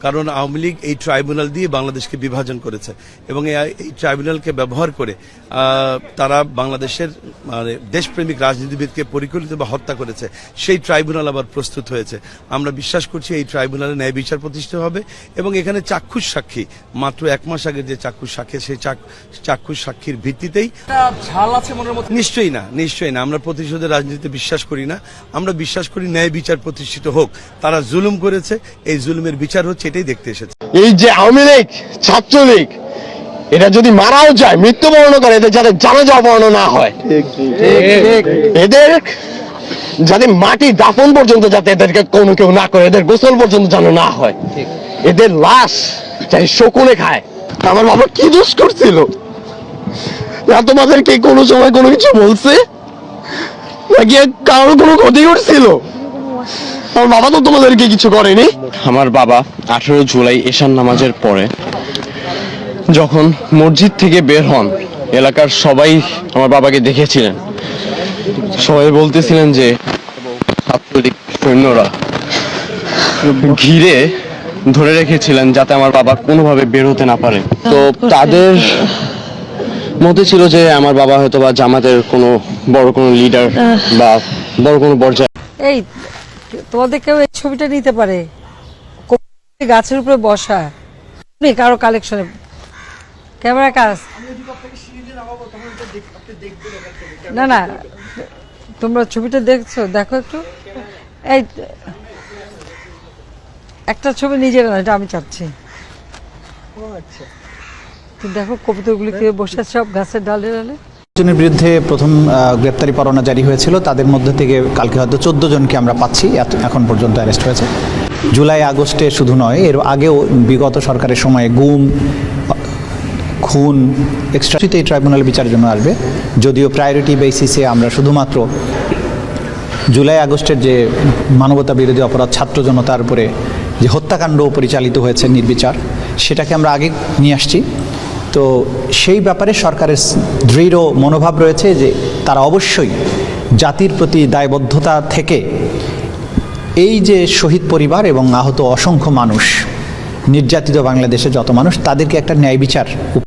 কারণ আওয়ামী লীগ এই ট্রাইব্যুনাল দিয়ে বাংলাদেশকে বিভাজন করেছে এবং এই ট্রাইব্যুনালকে ব্যবহার করে তারা বাংলাদেশের মানে দেশপ্রেমিক রাজনীতিবিদকে পরিকল্পিতভাবে হত্যা করেছে। সেই ট্রাইব্যুনাল আবার প্রস্তুত হয়েছে। আমরা বিশ্বাস করছি এই ট্রাইব্যুনালে ন্যায় বিচার প্রতিষ্ঠা হবে এবং এখানে চাক্ষুষ সাক্ষী মাত্র 1 মাস আগে যে চাক্ষুষ সাক্ষী সেই চাক্ষুষ সাক্ষীর ভিত্তিতেই ঝাল আছে মনের মধ্যে। নিশ্চয়ই না। আমরা প্রতিশোধের রাজনীতিতে বিশ্বাস করি না। আমরা বিশ্বাস করি ন্যায় বিচার প্রতিষ্ঠিত হোক। তারা জুলুম করেছে, এই জুলুমের বিচার হচ্ছে, এটাই দেখতে এসেছে। এই যে আওয়ামী লীগ, ছাত্রলীগ, এটা যদি মারাও যায়, মৃত্যুবরণ করে, এদের যাতে জানাজা অপহরণ না হয়, এদের যাতে মাটি দাফন পর্যন্ত যাতে এদেরকে কোনো কেউ না করে, এদের গোসল পর্যন্ত যেন না হয়, এদের লাশ চাই শকুনে খায়। আমার বাবা কি দোষ করছিল? তোমাদেরকে কোনো সময় কোনো কিছু বলছে নাকি কারোর কোনো ক্ষতি করছিল? আমার বাবা তো তোমাদেরকে কিছু করেনি। আমার বাবা 18 জুলাই এশার নামাজের পরে যখন মসজিদ থেকে বের হন, এলাকার সবাই আমার বাবাকে দেখেছিলেন। সবাই বলতেছিলেন যে ছাত্রলীগ সৈন্যরা ঘিরে ধরে রেখেছিলেন যাতে আমার বাবা কোনোভাবে বের হতে না পারে। তো তাদের মতে ছিল যে আমার বাবা হয়তো বা জামাতের কোনো বড় কোনো লিডার বা বড় কোনো পর্যায়ে। এই তোমাদের কেউ এই ছবিটা নিতে পারে? গাছের উপরে বসা কারো কালেকশনে ক্যামেরা কাজ না, তোমরা ছবিটা দেখছো, দেখো একটু। এই একটা ছবি নিজের না, এটা আমি চাচ্ছি। দেখো কবুতরগুলি কে বসে সব গাছের ডালে ডালে। জনের বিরুদ্ধে প্রথম গ্রেপ্তারি পরোয়ানা জারি হয়েছিল, তাদের মধ্যে থেকে কালকে হয়তো 14 জনকে আমরা পাচ্ছি এখন পর্যন্ত অ্যারেস্ট হয়েছে। জুলাই আগস্টে শুধু নয়, এর আগেও বিগত সরকারের সময়ে গুম, খুন, এক্সট্রাতে এই ট্রাইব্যুনালে বিচারের জন্য আসবে। যদিও প্রায়োরিটি বেসিসে আমরা শুধুমাত্র জুলাই আগস্টের যে মানবতা বিরোধী অপরাধ, ছাত্র জনতার উপরে যে হত্যাকাণ্ড পরিচালিত হয়েছে নির্বিচার, সেটাকে আমরা আগে নিয়ে আসছি। তো সেই ব্যাপারে সরকারের দৃঢ় মনোভাব রয়েছে যে তারা অবশ্যই জাতির প্রতি দায়বদ্ধতা থেকে এই যে শহীদ পরিবার এবং আহত অসংখ্য মানুষ, নির্যাতিত বাংলাদেশে যত মানুষ, তাদেরকে একটা ন্যায় বিচার